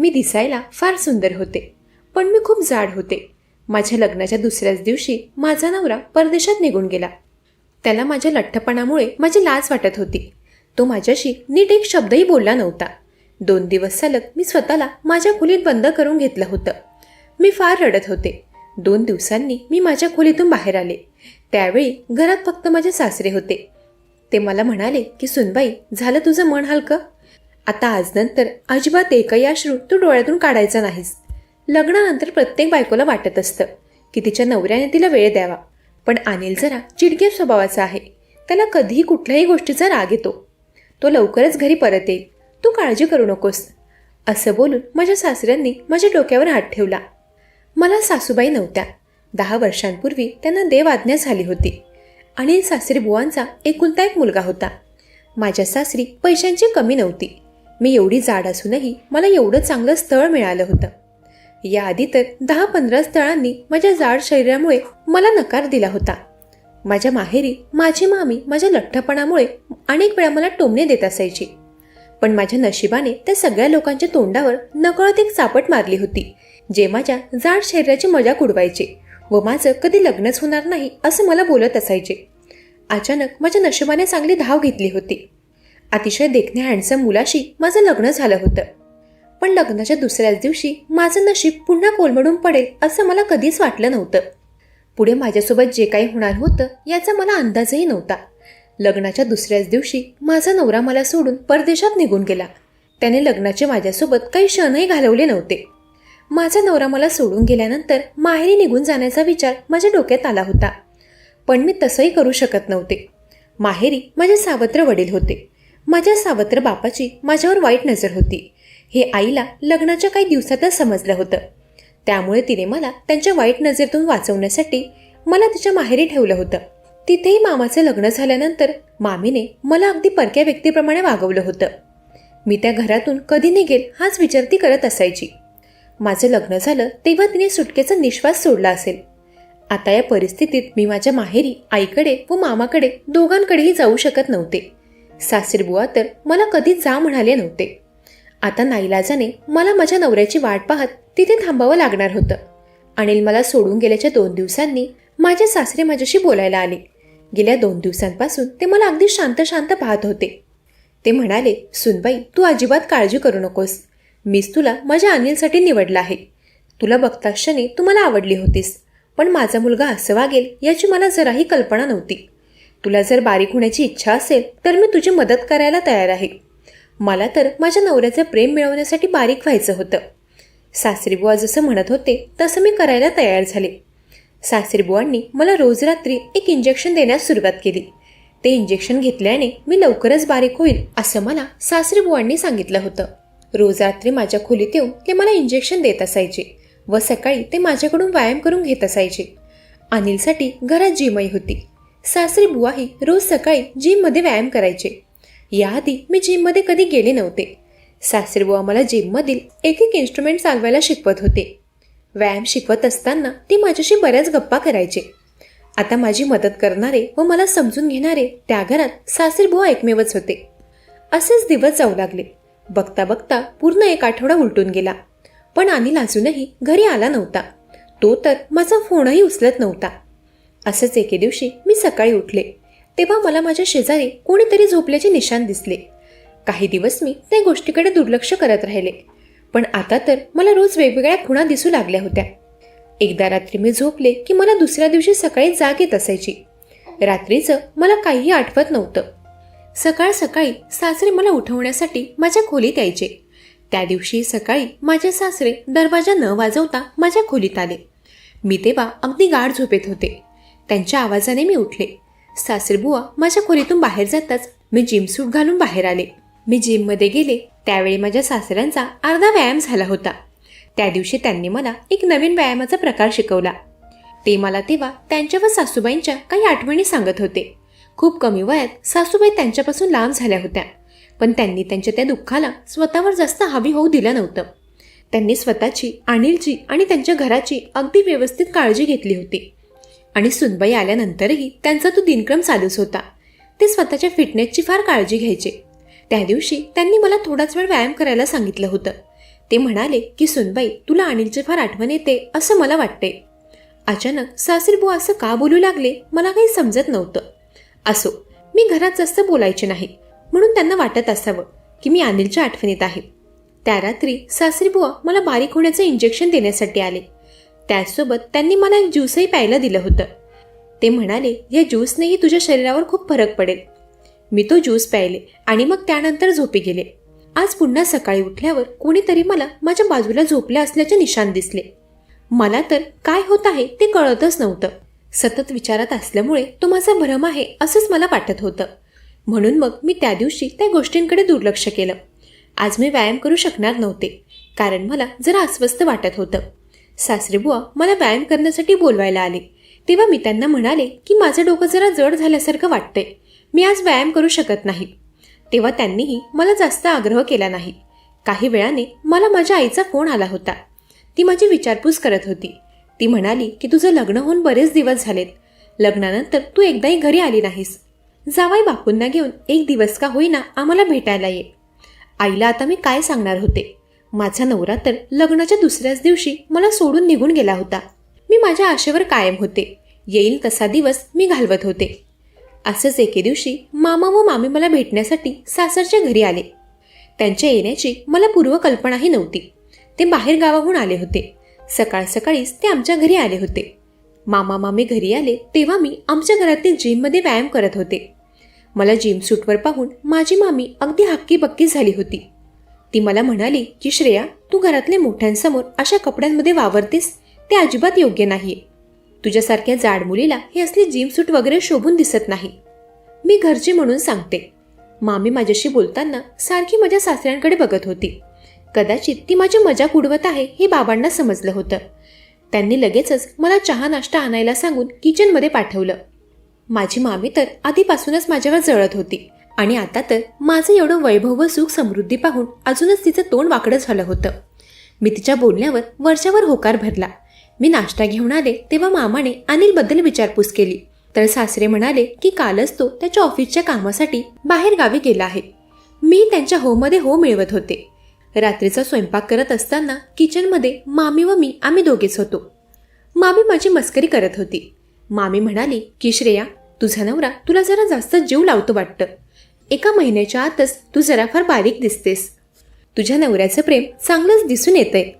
मी दिसायला फार सुंदर होते, पण मी खूप जाड होते. माझ्या लग्नाच्या दुसऱ्याच दिवशी माझा नवरा परदेशात निघून गेला. त्याला माझ्या लठ्ठपणामुळे माझी लाज वाटत होती. तो माझ्याशी नीट एक शब्दही बोलला नव्हता. 2 दिवस सलग मी स्वतःला माझ्या खोलीत बंद करून घेतलं होतं. मी फार रडत होते. 2 दिवसांनी मी माझ्या खोलीतून बाहेर आले. त्यावेळी घरात फक्त माझे सासरे होते. ते मला म्हणाले की सुनबाई, झालं तुझं मन हलकं? आता आजनंतर अजिबात एकही अश्रू तू डोळ्यातून काढायचा नाहीस. लग्नानंतर प्रत्येक बायकोला वाटत असतं की तिच्या नवऱ्याने तिला वेळ द्यावा, पण अनिल जरा चिडक्या स्वभावाचा आहे. त्याला कधीही कुठल्याही गोष्टीचा राग येतो. तो लवकरच घरी परत येईल, तू काळजी करू नकोस, असं बोलून माझ्या सासऱ्यांनी माझ्या डोक्यावर हात ठेवला. मला सासूबाई नव्हत्या. 10 वर्षांपूर्वी त्यांना देवआज्ञा झाली होती. अनिल सासरी बुवांचा एकुलता एक मुलगा होता. माझ्या सासरी पैशांची कमी नव्हती. मी एवढी जाड असूनही मला एवढं चांगलं स्थळ मिळालं होतं. याआधी तर 10-15 स्थळांनी माझ्या जाड शरीरामुळे मला नकार दिला होता. माझ्या माहेरी माझी मामी माझ्या लठ्ठपणामुळे अनेक वेळा मला टोमणे देत असायची. पण माझ्या नशिबाने त्या सगळ्या लोकांच्या तोंडावर नकळत एक चापट मारली होती, जे माझ्या जाड शरीराची मजाक उडवायचे व माझं कधी लग्नच होणार नाही असं मला बोलत असायचे. अचानक माझ्या नशिबाने चांगली धाव घेतली होती. अतिशय देखण्या हँडसम मुलाशी माझं लग्न झालं होतं. पण लग्नाच्या दुसऱ्याच दिवशी माझं नशीब पुन्हा कोलमडून पडेल असं मला कधीच वाटलं नव्हतं. पुढे माझ्यासोबत जे काही होणार होतं याचा मला अंदाजही नव्हता. लग्नाच्या दुसऱ्याच दिवशी माझा नवरा मला सोडून परदेशात निघून गेला. त्याने लग्नाचे माझ्यासोबत काही क्षणही घालवले नव्हते. माझा नवरा मला सोडून गेल्यानंतर माहेरी निघून जाण्याचा विचार माझ्या डोक्यात आला होता, पण मी तसंही करू शकत नव्हते. माहेरी माझे सावत्र वडील होते. माझ्या सावत्र बापाची माझ्यावर वाईट नजर होती. हे आईला लग्नाच्या काही दिवसातच समजलं होतं. त्यामुळे तिने मला त्यांच्या वाईट नजरेतून वाचवण्यासाठी मला तिच्या माहेरी ठेवलं होतं. तिथेही मामाचं लग्न झाल्यानंतर मामीने मला अगदी परक्या व्यक्तीप्रमाणे वागवलं होतं. मी त्या घरातून कधी निघेल हाच विचार ती करत असायची. माझं लग्न झालं तेव्हा तिने सुटकेचा निश्वास सोडला असेल. आता या परिस्थितीत मी माझ्या माहेरी आईकडे व मामाकडे दोघांकडेही जाऊ शकत नव्हते. सासरीबुवा तर मला कधीच जा म्हणाले नव्हते. आता नाईलाजाने मला माझ्या नवऱ्याची वाट पाहत तिथे थांबावं लागणार होतं. अनिल मला सोडून गेल्याच्या 2 दिवसांनी माझे सासरे माझ्याशी बोलायला आले. गेल्या 2 दिवसांपासून ते मला अगदी शांत शांत पाहत होते. ते म्हणाले, सुनबाई, तू अजिबात काळजी करू नकोस. मीच तुला माझ्या अनिलसाठी निवडलं आहे. तुला बघता क्षणी तू मला आवडली होतीस, पण माझा मुलगा असं वागेल याची मला जराही कल्पना नव्हती. तुला जर बारीक होण्याची इच्छा असेल तर मी तुझी मदत करायला तयार आहे. मला तर माझ्या नवऱ्याचं प्रेम मिळवण्यासाठी बारीक व्हायचं होतं. सासरीबुवा जसं म्हणत होते तसं मी करायला तयार झाले. सासरीबुवांनी मला रोज रात्री एक इंजेक्शन देण्यास सुरुवात केली. ते इंजेक्शन घेतल्याने मी लवकरच बारीक होईल असं मला सासरीबुवांनी सांगितलं होतं. रोज रात्री माझ्या खोलीत येऊन ते मला इंजेक्शन देत असायचे व सकाळी ते माझ्याकडून व्यायाम करून घेत असायचे. अनिलसाठी घरात जिमही होती. सासरीबुवाही रोज सकाळी जिममध्ये व्यायाम करायचे. याआधी मी जिममध्ये कधी गेले नव्हते. सासरीबुवा मला जिममधील एक एक इन्स्ट्रुमेंट चालवायला शिकवत होते. व्यायाम शिकवत असताना ती माझ्याशी बऱ्याच गप्पा करायचे. आता माझी मदत करणारे व मला समजून घेणारे त्या घरात सासरीबुवा एकमेवच होते. असेच दिवस जाऊ लागले. बघता बघता पूर्ण 1 आठवडा उलटून गेला, पण अनिल अजूनही घरी आला नव्हता. तो तर माझा फोनही उचलत नव्हता. असंच एके दिवशी मी सकाळी उठले तेव्हा मला माझ्या शेजारी कोणीतरी झोपल्याचे निशाण दिसले. काही दिवस मी त्या गोष्टीकडे दुर्लक्ष करत राहिले, पण आता तर मला रोज वेगवेगळ्या खुणा दिसू लागल्या होत्या. एकदा रात्री मी झोपले की मला दुसऱ्या दिवशी सकाळी जाग येत असायची. रात्रीचं मला काहीही आठवत नव्हतं. सकाळ सकाळी सासरे मला उठवण्यासाठी माझ्या खोलीत यायचे. त्या दिवशी सकाळी माझे सासरे दरवाजा न वाजवता माझ्या खोलीत आले. मी तेव्हा अगदी गाढ झोपेत होते. त्यांच्या आवाजाने मी उठले. सासरीबुवा माझ्या खोलीतून बाहेर जाताच मी जिम सूट घालून बाहेर आले. मी जिममध्ये गेले त्यावेळी माझ्या सासऱ्यांचा अर्धा व्यायाम झाला होता. त्या दिवशी त्यांनी मला एक नवीन व्यायामाचा प्रकार शिकवला. ते मला तेव्हा त्यांच्या व सासूबाईंच्या काही आठवणी सांगत होते. खूप कमी वयात सासूबाई त्यांच्यापासून लांब झाल्या होत्या, पण त्यांनी त्यांच्या त्या दुःखाला स्वतःवर जास्त हावी होऊ दिलं नव्हतं. त्यांनी स्वतःची, अनिलची आणि त्यांच्या घराची अगदी व्यवस्थित काळजी घेतली होती. आणि सुनबाई आल्यानंतरही त्यांचा तो दिनक्रम चालूच होता. ते स्वतःच्या फिटनेसची फार काळजी घ्यायचे. त्या दिवशी त्यांनी मला थोडाच वेळ व्यायाम करायला सांगितलं होतं. ते म्हणाले की सुनबाई, तुला अनिलची फार आठवण येते असं मला वाटते. अचानक सासरीबुवा असं का बोलू लागले मला काही समजत नव्हतं. असो, मी घरात जास्त बोलायचे नाही म्हणून त्यांना वाटत असावं की मी अनिलच्या आठवणीत आहे. त्या रात्री सासरीबुवा मला बारीक होण्याचं इंजेक्शन देण्यासाठी आले. त्याचसोबत त्यांनी मला एक ज्यूसही प्यायला दिलं होतं. ते म्हणाले, या ज्यूसनेही तुझ्या शरीरावर खूप फरक पडेल. मी तो ज्यूस प्यायले आणि मग त्यानंतर झोपी गेले. आज पुन्हा सकाळी उठल्यावर कोणीतरी मला माझ्या बाजूला झोपल्या असल्याचे निशाण दिसले. मला तर काय होत आहे ते कळतच नव्हतं. सतत विचारात असल्यामुळे तो माझा भ्रम आहे असंच मला वाटत होतं. म्हणून मग मी त्या दिवशी त्या गोष्टींकडे दुर्लक्ष केलं. आज मी व्यायाम करू शकणार नव्हते कारण मला जरा अस्वस्थ वाटत होतं. सासरेबुवा मला व्यायाम करण्यासाठी बोलवायला आले तेव्हा मी त्यांना म्हणाले की माझं डोकं जरा जड झाल्यासारखं वाटतंय, मी आज व्यायाम करू शकत नाही. तेव्हा त्यांनीही मला जास्त आग्रह केला नाही. काही वेळाने मला माझ्या आईचा फोन आला होता. ती माझी विचारपूस करत होती. ती म्हणाली की तुझं लग्न होऊन बरेच दिवस झालेत, लग्नानंतर तू एकदाही घरी आली नाहीस. जावाई बापूंना घेऊन एक दिवस का होईना आम्हाला भेटायला ये. आईला आता मी काय सांगणार होते. माझा नवरा तर लग्नाच्या दुसऱ्याच दिवशी मला सोडून निघून गेला होता. मी माझ्या आशेवर कायम होते. येईल तसा दिवस मी घालवत होते. असंच एके दिवशी मामा व मामी मला भेटण्यासाठी सासरच्या घरी आले. त्यांच्या येण्याची मला पूर्वकल्पनाही नव्हती. ते बाहेर गावाहून आले होते. सकाळ सकाळीच ते आमच्या घरी आले होते. मामा मामी घरी आले तेव्हा मी आमच्या घरातील जिममध्ये व्यायाम करत होते. मला जिम सूटवर पाहून माझी मामी अगदी हक्कीबक्की झाली होती. ती मला म्हणाली की श्रेया, तू घरातल्या मोठ्यांसमोर अशा कपड्यांमध्ये वावरतेस ते अजिबात योग्य नाहीये. तुझ्यासारख्या जाड मुलीला हे असली जिम सूट वगैरे शोभून दिसत नाही. मी घरची म्हणून सांगते. मामी माझ्याशी बोलताना सारखी माझ्या सासऱ्यांकडे बघत होती. कदाचित ती माझी मजाक उडवत आहे हे बाबांना समजलं होतं. त्यांनी लगेचच मला चहा नाश्ता आणायला सांगून किचनमध्ये पाठवलं. माझी मामी तर आधीपासूनच माझ्यावर जळत होती आणि आता तर माझं एवढं वैभव व सुख समृद्धी पाहून अजूनच तिचं तोंड वाकडं झालं होतं. मी तिच्या बोलण्यावर वरच्यावर होकार भरला. मी नाश्ता घेऊन आले तेव्हा मामाने अनिलबद्दल विचारपूस केली तर सासरे म्हणाले की कालच तो त्याच्या ऑफिसच्या कामासाठी बाहेर गावी गेला आहे. मी त्यांच्या होमध्ये हो मिळवत होते. रात्रीचा स्वयंपाक करत असताना किचनमध्ये मामी व मी आम्ही दोघेच होतो. मामी माझी मस्करी करत होती. मामी म्हणाली की श्रेया, तुझा नवरा तुला जरा जास्त जीव लावतो वाटतं. एका महिन्याच्या आतच तू जरा फार बारीक दिसतेस. तुझ्या नवऱ्याचं प्रेम चांगलंच दिसून येतंय.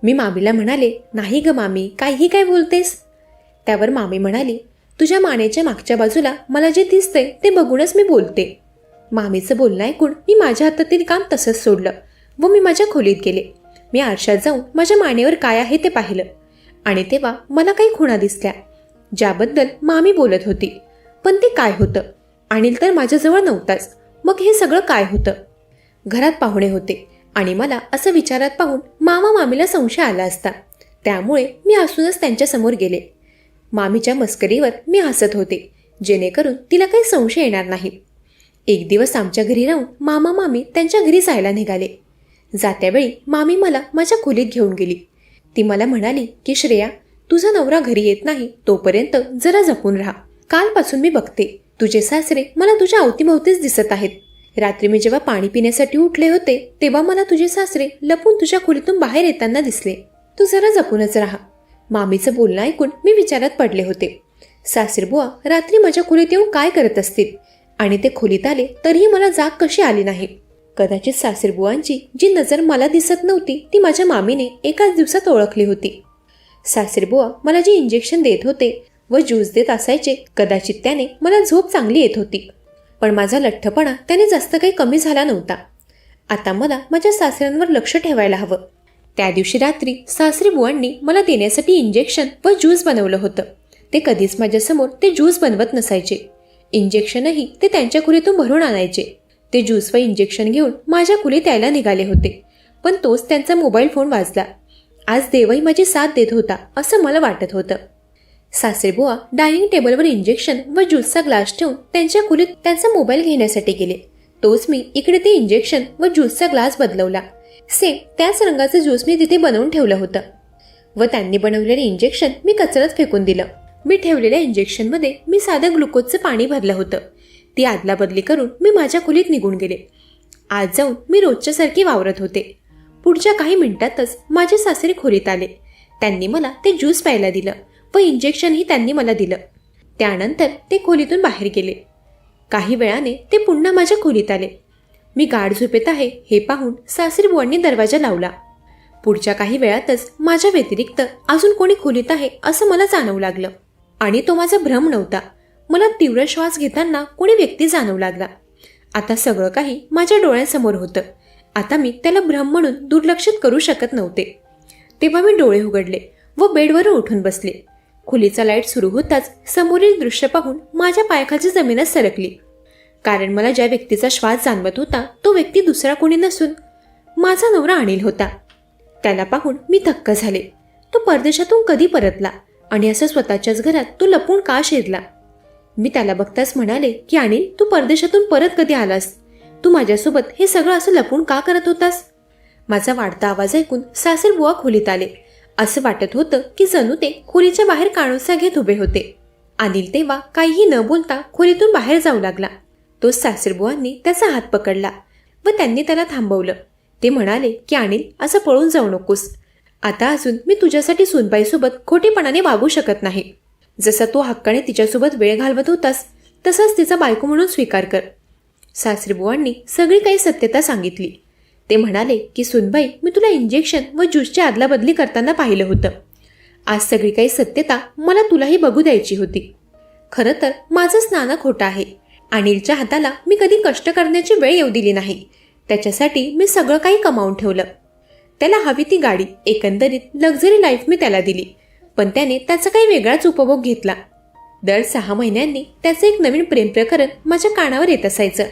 मी मामीला म्हणाले, नाही ग मामी, काहीही काय बोलतेस. त्यावर मामी म्हणाली, तुझ्या मानेच्या मागच्या बाजूला मला जे दिसतंय ते बघूनच मी बोलते. मामीचं बोलणं ऐकून मी माझ्या हातातील काम तसंच सोडलं व मी माझ्या खोलीत गेले. मी आरशात जाऊन माझ्या मानेवर काय आहे ते पाहिलं आणि तेव्हा मला काही खुणा दिसल्या ज्याबद्दल मामी बोलत होती. पण ते काय होतं? अनिल तर माझ्याजवळ नव्हताच. मग हे सगळं काय होतं? घरात पाहुणे होते आणि मला असं विचारात पाहून मामा मामीला संशय आला असता. त्यामुळे मी हसूनच त्यांच्यासमोर गेले. मामीच्या मस्करीवर मी हसत होते जेणेकरून तिला काही संशय येणार नाही. एक दिवस आमच्या घरी राहून मामा मामी त्यांच्या घरी जायला निघाले. जात्यावेळी मामी मला माझ्या खोलीत घेऊन गेली. ती मला म्हणाली की श्रेया, तुझा नवरा घरी येत नाही तोपर्यंत जरा जपून राहा. कालपासून मी बघते तुझे सासरे मला तुझ्या अवतीभोवतीच दिसत आहेत. रात्री मी जेव्हा पाणी पिण्यासाठी उठले होते तेव्हा मला तुझे सासरे लपून तुझ्या खोलीतून बाहेर येताना दिसले. तू जरा जपूनच राहा. मामीचं बोलणं ऐकून मी विचारात पडले होते. सासरेबुवा रात्री माझ्या खोलीत येऊन काय करत असतील आणि ते खोलीत आले तरीही मला जाग कशी आली नाही. कदाचित सासरेबुवांची जी नजर मला दिसत नव्हती ती माझ्या मामीने एकाच दिवसात ओळखली होती. सासरेबुवा मला जे इंजेक्शन देत होते व ज्यूस देत असायचे कदाचित त्याने मला झोप चांगली येत होती. पण माझा लठ्ठपणा त्याने जास्त काही कमी झाला नव्हता. आता मला माझ्या सासऱ्यांवर लक्ष ठेवायला हवं. त्या दिवशी रात्री सासरेबुवांनी मला देण्यासाठी इंजेक्शन व ज्यूस बनवलं होतं. ते कधीच माझ्यासमोर ते ज्यूस बनवत नसायचे. इंजेक्शनही ते त्यांच्या खोलीतून भरून आणायचे. ते ज्यूस व इंजेक्शन घेऊन माझ्या खोलीत यायला निघाले होते. पण तोच त्यांचा मोबाईल फोन वाजला. आज देवही माझी साथ देत होता असं मला वाटत होतं. सासरेबुवा डायनिंग टेबलवर इंजेक्शन व ज्यूसचा ग्लास ठेवून त्यांच्या खोलीत त्यांचा मोबाईल घेण्यासाठी गेले. तोच मी इकडे ते इंजेक्शन व ज्यूसचा ग्लास बदलवला. सेम त्याच रंगाचं ज्यूस मी तिथे बनवून ठेवलं होतं व त्यांनी बनवलेले इंजेक्शन मी कचऱ्यात फेकून दिलं. मी ठेवलेल्या इंजेक्शनमध्ये मी साधं ग्लुकोजचं पाणी भरलं होतं. ती आदलाबदली करून मी माझ्या खोलीत निघून गेले. आज जाऊन मी रोजच्यासारखी वावरत होते. पुढच्या काही मिनिटातच माझे सासरे खोलीत आले. त्यांनी मला ते ज्यूस प्यायला दिलं व इंजेक्शनही त्यांनी मला दिलं. त्यानंतर ते खोलीतून बाहेर गेले. काही वेळाने ते पुन्हा माझ्या खोलीत आले. मी गाढ झोपेत आहे हे पाहून सासरीबुवांनी दरवाजा लावला. पुढच्या काही वेळातच माझ्या व्यतिरिक्त अजून कोणी खोलीत आहे असं मला जाणवू लागलं. आणि तो माझा भ्रम नव्हता. मला तीव्र श्वास घेताना कोणी व्यक्ती जाणवू लागला. आता सगळं काही माझ्या डोळ्यासमोर होतं. आता मी त्याला भ्रम म्हणून दुर्लक्षित करू शकत नव्हते. तेव्हा मी डोळे उघडले व बेडवरून उठून बसले. खोलीचा लाईट सुरू होताच समोरील दृश्य पाहून माझ्या पायाखालची जमीनच सरकली. कारण मला ज्या व्यक्तीचा श्वास जाणवत होता तो व्यक्ती दुसरा कोणी नसून माझा नवरा अनिल होता. त्याला पाहून मी थक्क झाले. तो परदेशातून कधी परतला आणि असं स्वतःच्याच घरात तो लपून का शिरला? मी त्याला बघताच म्हणाले की अनिल, तू परदेशातून परत कधी आलास? तू माझ्यासोबत हे सगळं असं लपून का करत होतास? माझा वाढता आवाज ऐकून सासरबुवा खोलीत आले. असं वाटत होतं की जणू ते खोलीच्या बाहेर कानोसा घेत उभे होते. अनिल तेव्हा काहीही न बोलता खोलीतून बाहेर जाऊ लागला. तो सासरबुवांनी त्याचा हात पकडला व त्यांनी त्याला थांबवलं. ते म्हणाले की अनिल, असं पळून जाऊ नकोस. आता अजून मी तुझ्यासाठी सुनबाईसोबत खोटेपणाने वागू शकत नाही. जसा तू हक्काने तिच्यासोबत वेळ घालवत होतास तसाच तिचा बायको म्हणून स्वीकार कर. सासरीबुवांनी सगळी काही सत्यता सांगितली. ते म्हणाले की सुनबाई, मी तुला इंजेक्शन व ज्यूसची अदलाबदली करताना पाहिलं होतं. आज सगळी काही सत्यता मला तुलाही बघू द्यायची होती. खरं तर माझंच नाणं खोटं आहे. अनिलच्या हाताला मी कधी कष्ट करण्याची वेळ येऊ दिली नाही. त्याच्यासाठी मी सगळं काही कमावून ठेवलं. त्याला हवी ती गाडी, एकंदरीत लक्झरी लाईफ मी त्याला दिली. पण त्याने त्याचा काही वेगळाच उपभोग घेतला. दर 6 महिन्यांनी त्याचं एक नवीन प्रेम प्रकरण माझ्या कानावर येत असायचं.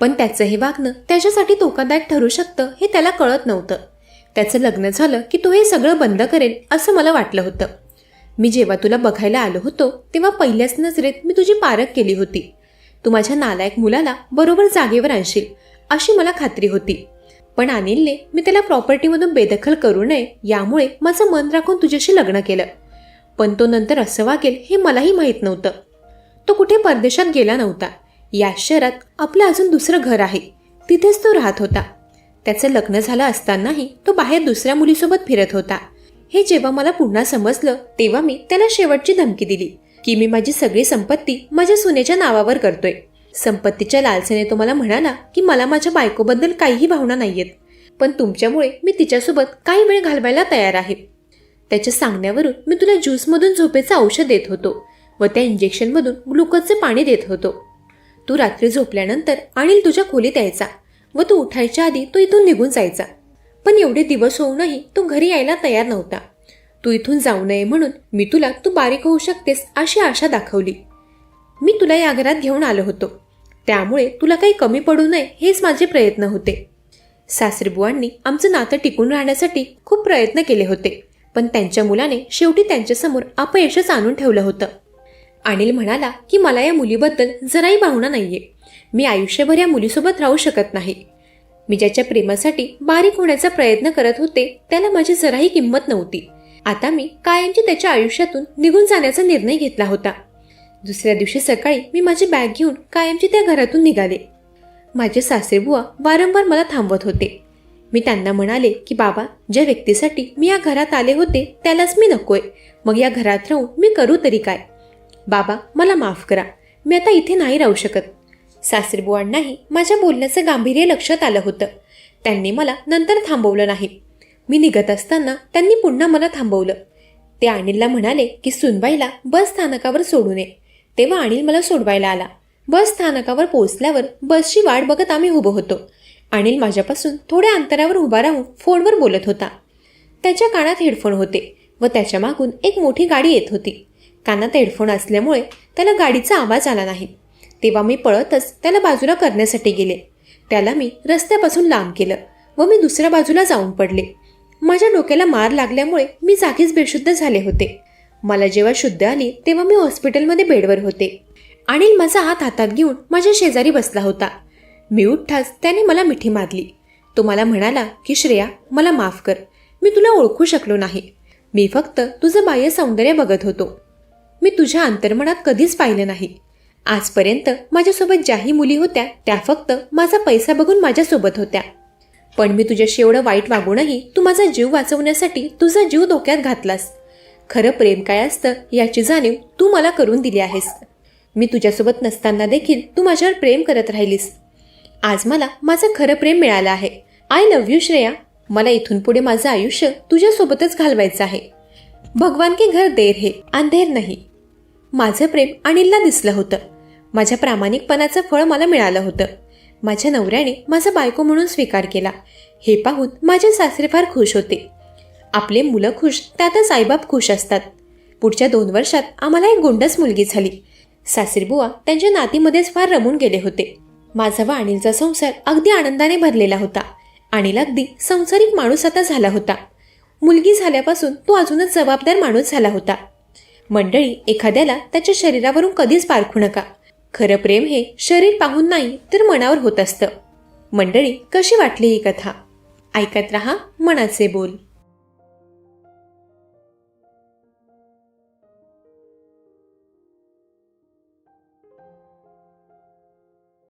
पण त्याचं हे वागणं त्याच्यासाठी धोकादायक ठरू शकतं हे त्याला कळत नव्हतं. त्याचं लग्न झालं की तो हे सगळं बंद करेल असं मला वाटलं होतं. मी जेव्हा तुला बघायला आलो होतो तेव्हा पहिल्याच नजरेत मी तुझी पारख केली होती. तू माझ्या नालायक मुलाला बरोबर जागेवर आणशील अशी मला खात्री होती. पण अनिलने मी त्याला प्रॉपर्टीमधून बेदखल करू नये यामुळे माझं मन राखून तुझ्याशी लग्न केलं. पण तो नंतर असं वागेल हे मलाही माहीत नव्हतं. तो कुठे परदेशात गेला नव्हता. या शहरात आपलं अजून दुसरं घर आहे, तिथेच तो राहत होता. त्याचं लग्न झालं असतानाही तो बाहेर दुसऱ्या मुलीसोबत फिरत होता. हे जेव्हा मला पुन्हा समजलं तेव्हा मी त्याला शेवटची धमकी दिली की मी माझी सगळी संपत्ती माझ्या सुनेच्या नावावर करतोय. संपत्तीच्या लालसेने तो मला म्हणाला की मला माझ्या बायकोबद्दल काहीही भावना नाहीयेत, पण तुमच्यामुळे मी तिच्यासोबत काही वेळ घालवायला तयार आहे. त्याच्या सांगण्यावरून मी तुला ज्यूसमधून झोपेचं औषध देत होतो व त्या इंजेक्शनमधून ग्लुकोजचे पाणी देत होतो. तू रात्री झोपल्यानंतर अनिल तुझ्या खोलीत यायचा व तू उठायच्या आधी तो इथून निघून जायचा. पण एवढे दिवस होऊनही तो घरी यायला तयार नव्हता. तू इथून जाऊ नये म्हणून मी तुला तू बारीक होऊ शकतेस अशी आशा दाखवली. मी तुला या घरात घेऊन आलो होतो, त्यामुळे तुला काही कमी पडू नये हेच माझे प्रयत्न होते. सासरीबुवांनी आमचं नातं टिकून राहण्यासाठी खूप प्रयत्न केले होते, पण त्यांच्या मुलाने शेवटी त्यांच्यासमोर अपयशच आणून ठेवलं होतं. अनिल म्हणाला की मला या मुलीबद्दल जराही भावना नाहीये. मी आयुष्यभर या मुलीसोबत राहू शकत नाही. मी ज्याच्या प्रेमासाठी बारीक होण्याचा प्रयत्न करत होते त्याला माझी जराही किंमत नव्हती. आता मी कायमची त्याच्या आयुष्यातून निघून जाण्याचा निर्णय घेतला होता. दुसऱ्या दिवशी सकाळी मी माझी बॅग घेऊन कायमची त्या घरातून निघाले. माझे सासरेबुवा वारंवार मला थांबवत होते. मी त्यांना म्हणाले की बाबा, ज्या व्यक्तीसाठी मी या घरात आले होते त्यालाच मी नकोय, मग या घरात राहून मी करू तरी काय? बाबा, मला माफ करा, मी आता इथे नाही राहू शकत. सासरेबुवांनाही माझ्या बोलण्याचं गांभीर्य लक्षात आलं होतं. त्यांनी मला नंतर थांबवलं नाही. मी निघत असताना त्यांनी पुन्हा मला थांबवलं. ते अनिलला म्हणाले की सुनबाईला बस स्थानकावर सोडू नये. तेव्हा अनिल मला सोडवायला आला. बस स्थानकावर पोहोचल्यावर बसची वाट बघत आम्ही उभं होतो. अनिल माझ्यापासून थोड्या अंतरावर उभा राहून फोनवर बोलत होता. त्याच्या कानात हेडफोन होते व त्याच्या मागून एक मोठी गाडी येत होती. कानात हेडफोन असल्यामुळे त्याला गाडीचा आवाज आला नाही. तेव्हा मी पळतच त्याला बाजूला करण्यासाठी गेले. त्याला मी रस्त्यापासून लांब केलं व मी दुसऱ्या बाजूला जाऊन पडले. माझ्या डोक्याला मार लागल्यामुळे मी जागीच बेशुद्ध झाले होते. मला जेव्हा शुद्ध आली तेव्हा मी हॉस्पिटलमध्ये बेडवर होते. अनिल माझा हात हातात घेऊन माझ्या शेजारी बसला होता. मी उठताच त्याने मला मिठी मारली. तो मला म्हणाला की श्रेया, मला माफ कर, मी तुला ओळखू शकलो नाही. मी फक्त तुझं बाह्य सौंदर्य बघत होतो. मी तुझ्या अंतर्मनात कधीच पाहिलं नाही. आजपर्यंत माझ्यासोबत ज्याही मुली होत्या त्या फक्त माझा पैसा बघून माझ्यासोबत होत्या. पण मी तुझ्याशी एवढं वाईट वागूनही तू माझा जीव वाचवण्यासाठी तुझा जीव धोक्यात घातलास. खरं प्रेम काय असतं याची जाणीव तू मला करून दिली आहेस. मी तुझ्यासोबत नसताना देखील तू माझ्यावर प्रेम करत राहिलीस. आज मला माझं खरं प्रेम मिळालं आहे. I love you Shreya. मला इथून पुढे माझं आयुष्य तुझ्यासोबतच घालवायचं आहे. भगवान के घर देर है अंधेर नाही. माझं प्रेम अनिलला दिसलं होतं. माझ्या प्रामाणिकपणाचं फळ मला मिळालं होतं. माझ्या नवऱ्याने माझा बायको म्हणून स्वीकार केला. हे पाहून माझे सासरे फार खुश होते. आपले मुलं खुश त्यातच आईबाप खुश असतात. पुढच्या 2 वर्षात आम्हाला एक गोंडस मुलगी झाली. सासरीबुवा त्यांच्या नातीमध्येच फार रमून गेले होते. माझा व अनिलचा संसार अगदी आनंदाने भरलेला होता. अनिल अगदी संसारिक माणूस आता झाला होता. मुलगी झाल्यापासून तो अजूनच जबाबदार माणूस झाला होता. मंडळी, एखाद्याला त्याच्या शरीरावरून कधीच पारखू नका. खरं प्रेम हे शरीर पाहून नाही तर मनावर होत असतं. मंडळी, कशी वाटली ही कथा? ऐकत रहा मनाचे बोल.